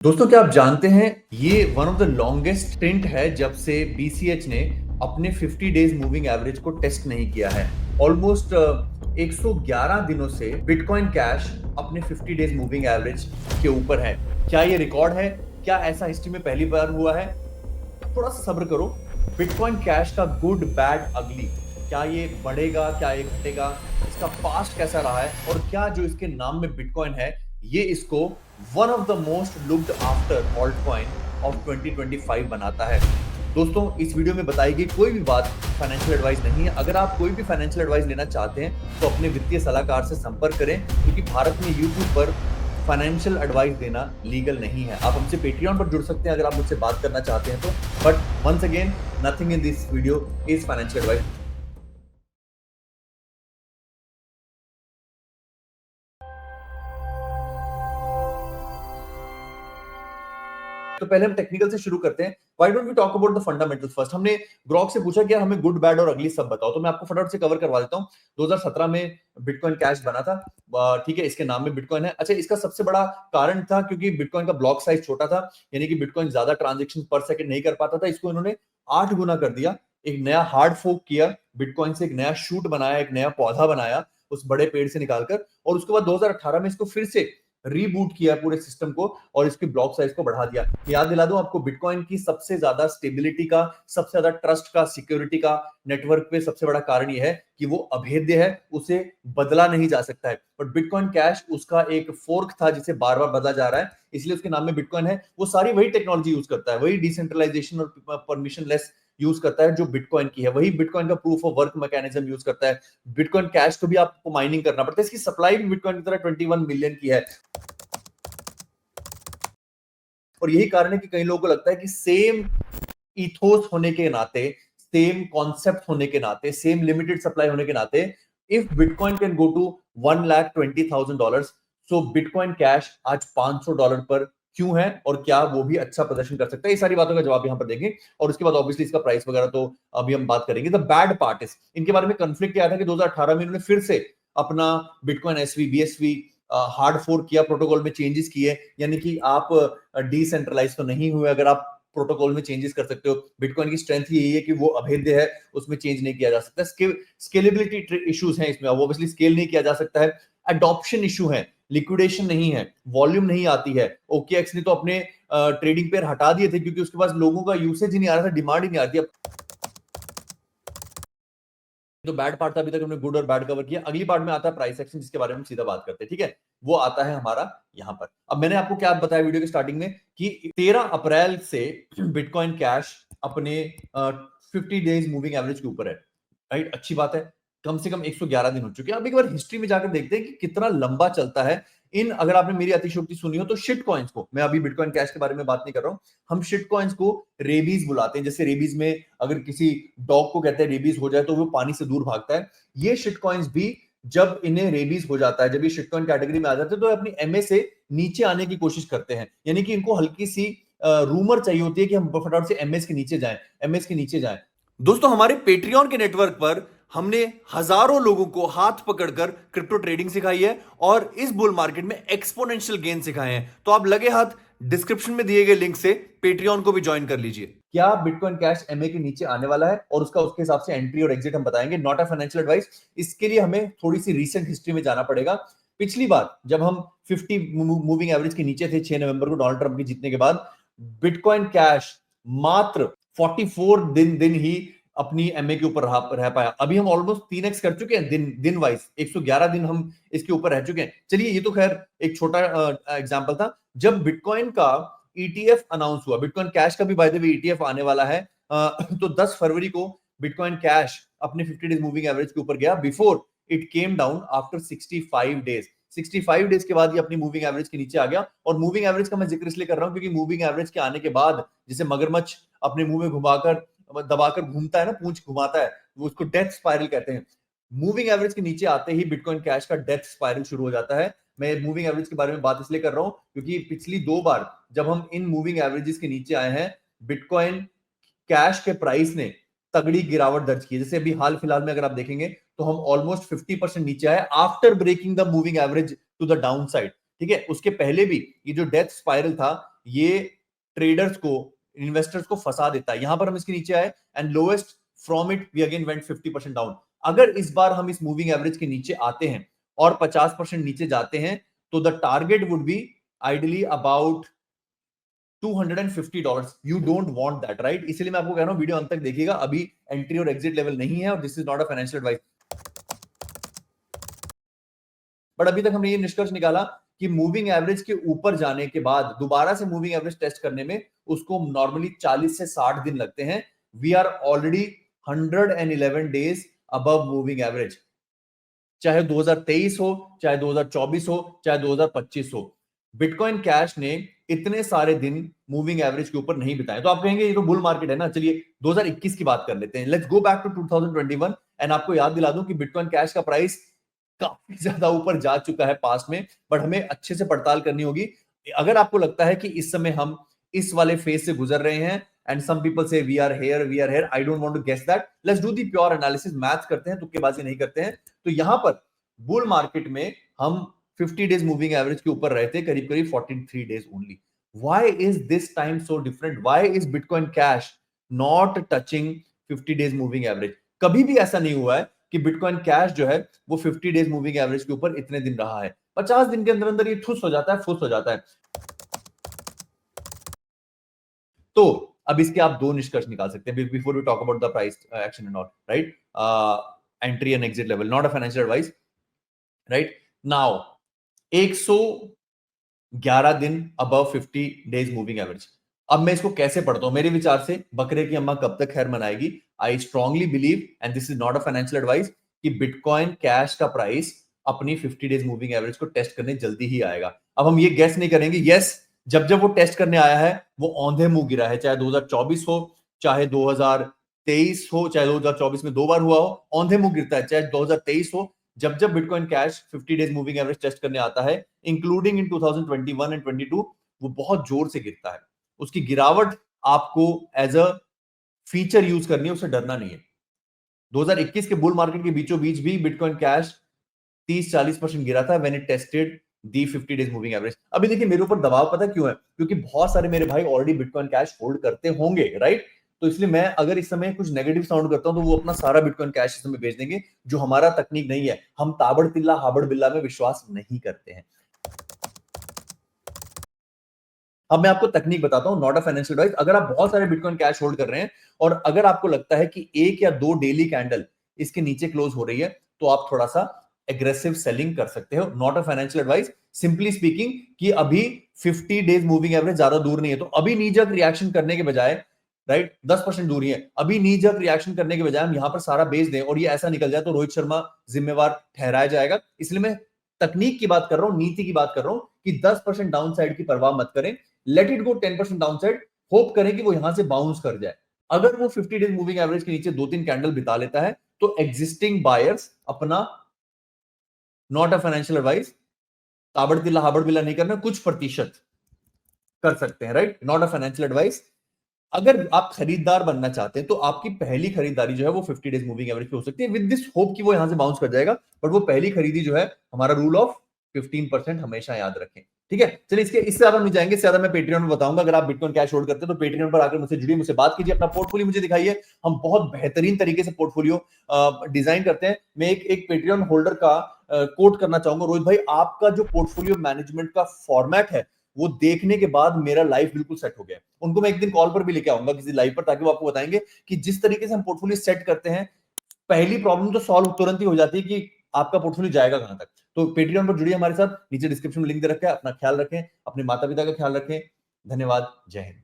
दोस्तों, क्या आप जानते हैं ये one of the longest sprint है जब से बीसीएच ने अपने 50 डेज मूविंग एवरेज को टेस्ट नहीं किया है। ऑलमोस्ट 111 दिनों से बिटकॉइन कैश अपने 50 डेज मूविंग एवरेज के ऊपर है। क्या ये रिकॉर्ड है? क्या ऐसा हिस्ट्री में पहली बार हुआ है? थोड़ा सा सब्र करो। बिटकॉइन कैश का गुड बैड अगली, क्या ये बढ़ेगा, क्या ये घटेगा, इसका पास्ट कैसा रहा है और क्या जो इसके नाम में बिटकॉइन है ये इसको one of the most looked after alt coin of 2025 बनाता है। दोस्तों, इस वीडियो में बताई गई कोई भी बात फाइनेंशियल एडवाइस नहीं है। अगर आप कोई भी फाइनेंशियल एडवाइस लेना चाहते हैं तो अपने वित्तीय सलाहकार से संपर्क करें, क्योंकि भारत में यूट्यूब पर फाइनेंशियल एडवाइस देना लीगल नहीं है। आप हमसे पेट्रियन पर जुड़ सकते हैं अगर आप मुझसे बात करना चाहते हैं तो। But once again, nothing in this video is financial advice. तो पहले हम टेक्निकल से शुरू करते हैं। Why don't we talk about the fundamentals first. हमने ग्रॉक से पूछा कि यार हमें गुड बैड और अगली सब बताओ, तो मैं आपको फटाफट से कवर करवा देता हूं। 2017 में बिटकॉइन कैश बना था, ठीक है, इसके नाम में बिटकॉइन है। अच्छा, इसका सबसे बड़ा कारण था क्योंकि बिटकॉइन का ब्लॉक साइज छोटा था, यानी कि बिटकॉइन ज्यादा ट्रांजेक्शन पर सेकंड नहीं कर पाता था। इसको इन्होंने 8 गुना कर दिया। एक नया हार्ड फोक किया, बिटकॉइन से एक नया शूट बनाया, एक नया पौधा बनाया उस बड़े पेड़ से निकालकर, और उसके बाद 2018 में इसको फिर से रीबूट किया पूरे सिस्टम को और इसके ब्लॉक साइज को बढ़ा दिया। याद दिला दूं आपको, बिटकॉइन की सबसे ज्यादा स्टेबिलिटी का, सबसे ज्यादा ट्रस्ट का, सिक्योरिटी का नेटवर्क पे सबसे बड़ा कारण यह है कि वो अभेद्य है, उसे बदला नहीं जा सकता है। बट बिटकॉइन कैश उसका एक फोर्क था जिसे बार बार बदला जा रहा है, इसलिए उसके नाम में बिटकॉइन है। वो सारी वही टेक्नोलॉजी यूज करता है, वही डिसेंट्रलाइजेशन और परमिशन लेस यूज करता है जो बिटकॉइन की है, वही बिटकॉइन का proof of work mechanism use करता है। बिटकॉइन कैश को भी आपको माइनिंग करना पड़ता है। इसकी सप्लाई भी बिटकॉइन की तरह 21 मिलियन की है। और यही कारण है कि कई लोगों को लगता है कि सेम इथोस होने के नाते, सेम कॉन्सेप्ट होने के नाते, सेम लिमिटेड सप्लाई होने के नाते, if Bitcoin can go to $1,20,000, so Bitcoin cash आज $500 पर क्यों है और क्या वो भी अच्छा प्रदर्शन कर सकता है? ये सारी बातों का जवाब यहां पर देंगे और उसके बाद ऑब्वियसली इसका प्राइस वगैरह तो अभी हम बात करेंगे। द बैड पार्ट इज, इनके बारे में कंफ्लिक्ट क्या था कि 2018 में इन्होंने फिर से अपना Bitcoin SV BSV hard fork किया, प्रोटोकॉल में चेंजेस किए, यानी कि आप डिसेंट्रलाइज तो नहीं हुए अगर आप प्रोटोकॉल में चेंजेस कर सकते हो। बिटकॉइन की स्ट्रेंथ ही यही है कि वो अभेद्य है, उसमें चेंज नहीं किया जा सकता। स्केलेबिलिटी इश्यूज हैं इसमें, ऑब्वियसली स्केल नहीं किया जा सकता है। अडॉप्शन इशू है, लिक्विडेशन नहीं है, वॉल्यूम नहीं आती है। ओकेएक्स ने तो अपने ट्रेडिंग पेयर हटा दिए थे क्योंकि उसके पास लोगों का यूसेज ही नहीं आ रहा था, डिमांड ही नहीं आ रही थी। तो बैड पार्ट था, अभी तक हमने गुड और बैड कवर किया। अगली पार्ट में आता है प्राइस एक्शन, जिसके बारे में हम सीधा बात करते हैं, ठीक है। वो आता है हमारा यहां पर। अब मैंने आपको क्या बताया वीडियो के स्टार्टिंग में कि 13 अप्रैल से बिटकॉइन कैश अपने 50 डेज मूविंग एवरेज के ऊपर है, राइट। अच्छी बात है, कम से कम 111 दिन हो चुके हैं। अब एक बार हिस्ट्री में जाकर देखते हैं कि कितना लंबा चलता है इन, अगर आपने मेरी अतिशयोक्ति सुनी हो तो, शिट कॉइन्स को। मैं अभी बिटकॉइन कैश के बारे में बात नहीं कर रहा हूं। हम शिट कॉइन्स को रेबीज बुलाते हैं। जैसे रेबीज में अगर किसी डॉग को कहते हैं रेबीज हो जाए तो वो पानी से दूर भागता है, ये शिट कॉइन्स भी जब इन्हें रेबीज हो जाता है, जब ये शिट कॉइन कैटेगरी में आ जाते हैं तो अपनी एमए से नीचे आने की कोशिश करते हैं। यानी कि इनको हल्की सी रूमर चाहिए होती है कि हम फटाफट से एमएस के नीचे जाएं, एमएस के नीचे जाएं। दोस्तों, हमारे पेट्रियन के नेटवर्क पर हमने हजारों लोगों को हाथ पकड़कर क्रिप्टो ट्रेडिंग सिखाई है और इस बुल मार्केट में एक्सपोनेंशियल गेन सिखाए हैं। तो आप लगे हाथ डिस्क्रिप्शन में दिए गए लिंक से पेट्रियन को भी ज्वाइन कर लीजिए। क्या बिटकॉइन कैश एमए के नीचे आने वाला है और उसका उसके हिसाब से एंट्री और एग्जिट हम बताएंगे। Not a financial advice. इसके लिए हमें थोड़ी सी रीसेंट हिस्ट्री में जाना पड़ेगा। पिछली बार जब हम 50 मूविंग एवरेज के नीचे थे 6 नवंबर को डोनाल्ड ट्रंप के जीतने के बाद, बिटकॉइन कैश मात्र 44 दिन ही अपनी एमए के ऊपर रह पाया। अभी हम ऑलमोस्ट 3x कर चुके हैं दिन वाइज, 111 दिन हम इसके ऊपर रह चुके हैं। चलिए, ये तो खैर एक छोटा एग्जांपल था। जब बिटकॉइन का ईटीएफ अनाउंस हुआ, बिटकॉइन कैश का भी बाय द वे ईटीएफ आने वाला है, तो 10 फरवरी को बिटकॉइन कैश अपने 50 डेज मूविंग एवरेज के ऊपर गया, before it came down after 65 days. 65 days के बाद ये अपनी मूविंग एवरेज के नीचे आ गया। और मूविंग एवरेज का मैं जिक्र इसलिए कर रहा हूं क्योंकि मूविंग एवरेज के आने के बाद, जिसे मगरमच्छ अपने मुंह में घुमाकर दबाकर घूमता है ना, पूंछ घुमाता है, वो उसको डेथ स्पाइरल कहते हैं। मूविंग एवरेज के नीचे आते ही बिटकॉइन कैश का डेथ स्पाइरल शुरू हो जाता है। मैं मूविंग एवरेज के बारे में बात इसलिए कर रहा हूं क्योंकि पिछली 2 बार जब हम इन मूविंग एवरेजेस के नीचे आए हैं, बिटकॉइन कैश के प्राइस ने तगड़ी गिरावट दर्ज की। जैसे अभी हाल फिलहाल में अगर आप देखेंगे तो हम ऑलमोस्ट 50% नीचे आए after breaking the moving average to the down side, ठीक है। उसके पहले भी ये जो डेथ स्पाइरल था ये ट्रेडर्स को, इन्वेस्टर्स को फंसा देता है। यहां पर हम इसके नीचे आए and lowest from it we again went 50% down. अगर इस बार हम इस मूविंग एवरेज के नीचे आते हैं और 50% नीचे जाते हैं तो the target would be ideally about $250। You don't want that, right? इसलिए मैं आपको कह रहा हूं वीडियो अंत तक देखिएगा। अभी एंट्री और एग्जिट लेवल नहीं है और this is not a financial advice. But अभी तक हमने ये निष्कर्ष निकाला कि मूविंग एवरेज के ऊपर जाने के बाद दोबारा से मूविंग एवरेज टेस्ट करने में उसको नॉर्मली 40 से 60 दिन लगते हैं। We are already 111 days above moving average, चाहे 2023 हो, चाहे 2024 हो, चाहे 2025 हो। बिटकॉइन कैश ने इतने सारे दिन मूविंग एवरेज के ऊपर नहीं बिताए। तो आप कहेंगे ये तो बुल मार्केट है ना, चलिए 2021 की बात कर लेते हैं। Let's go back to 2021 and आपको याद दिला दूं कि बिटकॉइन कैश का प्राइस काफी ज्यादा ऊपर जा चुका है पास्ट में, बट हमें अच्छे से पड़ताल करनी होगी। अगर आपको लगता है कि इस समय हम इस वाले फेज से गुजर रहे हैं एंड सम पीपल से we are here, I don't want to guess that, let's do the pure analysis, math करते हैं, तुक्केबाजी नहीं करते हैं। तो यहां पर बुल मार्केट में हम 50 डेज मूविंग एवरेज के ऊपर रहे थे, करीब करीब 43 days only. Why is this time so different? Why is bitcoin cash not touching 50 days moving average? कभी भी ऐसा नहीं हुआ है कि बिटकॉइन कैश जो है वो 50 डेज मूविंग एवरेज के ऊपर इतने दिन रहा है। 50 दिन के अंदर अंदर ये ठुस हो जाता है, फुस हो जाता है। तो अब इसके आप दो निष्कर्ष निकाल सकते हैं before we talk about the price action and all, right? Entry and exit level, not a financial advice, right? Now 111 दिन अबव 50 डेज मूविंग एवरेज। अब मैं इसको कैसे पढ़ता हूं? मेरे विचार से बकरे की अम्मा कब तक खैर मनाएगी। I strongly believe and this is not a financial advice कि बिटकॉइन कैश का प्राइस अपनी 50 डेज मूविंग एवरेज को टेस्ट करने जल्दी ही आएगा। अब हम ये गेस नहीं करेंगे। यस, जब जब वो टेस्ट करने आया है वो औंधे मुंह गिरा है, चाहे 2024 हो, चाहे 2023 हो, चाहे 2024 में 2 बार हुआ हो, औंधे मुंह गिरता है। चाहे 2023 हो, जब जब bitcoin cash 50 days moving average test करने आता है, इंक्लूडिंग इन 2021 एंड 22, वो बहुत जोर से गिरता है। उसकी गिरावट आपको एज अ फीचर यूज करनी है, उससे डरना नहीं है। 2021 के बुल मार्केट के बीचों बीच भी बिटकॉइन कैश 30-40% गिरा था when it tested the 50 days moving average. अभी देखिए मेरे ऊपर दबाव पता क्यों है? क्योंकि बहुत सारे मेरे भाई ऑलरेडी बिटकॉइन कैश होल्ड करते होंगे, राइट? तो इसलिए मैं अगर इस समय कुछ नेगेटिव साउंड करता हूं तो वो अपना सारा बिटकॉइन कैश इस समय बेच देंगे, जो हमारा तकनीक नहीं है। हम ताबड़ तिल्ला हाबड़ बिल्ला में विश्वास नहीं करते हैं। अब मैं आपको तकनीक बताता हूं, नॉट अ फाइनेंशियल एडवाइस। अगर आप बहुत सारे बिटकॉइन कैश होल्ड कर रहे हैं और अगर आपको लगता है कि 1 या 2 डेली कैंडल इसके नीचे क्लोज हो रही है, तो आप थोड़ा सा एग्रेसिव सेलिंग कर सकते हो। Not a financial advice, simply speaking कि अभी 50 डेज मूविंग एवरेज ज्यादा दूर नहीं है, तो अभी नीजक रिएक्शन करने के बजाय, राइट, 10% दूरी है, अभी नीजक रिएक्शन करने के बजाय हम यहां पर सारा बेच दें और ये ऐसा निकल जाए तो रोहित शर्मा जिम्मेवार ठहराया जाएगा। इसलिए मैं तकनीक की बात कर रहा हूं, नीति की बात कर रहा हूं कि 10% डाउन साइड की परवाह मत करें, let it go 10% down side, hope करें कि वो यहां से बाउंस कर जाए। अगर वो 50 डेज मूविंग एवरेज के नीचे 2-3 कैंडल बिता लेता है तो एग्जिस्टिंग बायर्स अपना, नॉट अ फाइनेंशियल एडवाइस, ताबड़ तिल्ला हाबड़ बिल्ला नहीं करना, कुछ प्रतिशत कर सकते हैं, right? Not a financial advice. अगर आप खरीदार बनना चाहते हैं तो आपकी पहली खरीदारी जो है वो 50 डेज मूविंग एवरेज पे हो सकती है, विद दिस होप कि वो यहां से बाउंस कर जाएगा। बट वो पहली खरीदी जो है, हमारा रूल ऑफ 15% हमेशा याद रखें, ठीक है? चलिए इससे ज्यादा नहीं जाएंगे, इससे ज्यादा मैं पेट्रियन में बताऊंगा। अगर आप बिटकॉइन कैश होल्ड करते हैं तो पेट्रियन पर आकर मुझसे जुड़िए, मुझसे बात कीजिए, अपना पोर्टफोलियो मुझे दिखाइए। हम बहुत बेहतरीन तरीके से पोर्टफोलियो डिजाइन करते हैं। मैं एक पेट्रियन होल्डर का कोट करना चाहूंगा, रोहित भाई, आपका जो पोर्टफोलियो मैनेजमेंट का फॉर्मेट है वो देखने के बाद मेरा लाइफ बिल्कुल सेट हो गया। उनको मैं एक दिन कॉल पर भी लेके आऊंगा किसी लाइव पर, ताकि वो आपको बताएंगे कि जिस तरीके से हम पोर्टफोलियो सेट करते हैं, पहली प्रॉब्लम तो सॉल्व तुरंत ही हो जाती है कि आपका पोर्टफोलियो जाएगा कहां तक। तो पेट्रियन पर जुड़िए हमारे साथ, नीचे डिस्क्रिप्शन में लिंक दे रखा है। अपना ख्याल रखें, अपने माता पिता का ख्याल रखें। धन्यवाद, जय हिंद।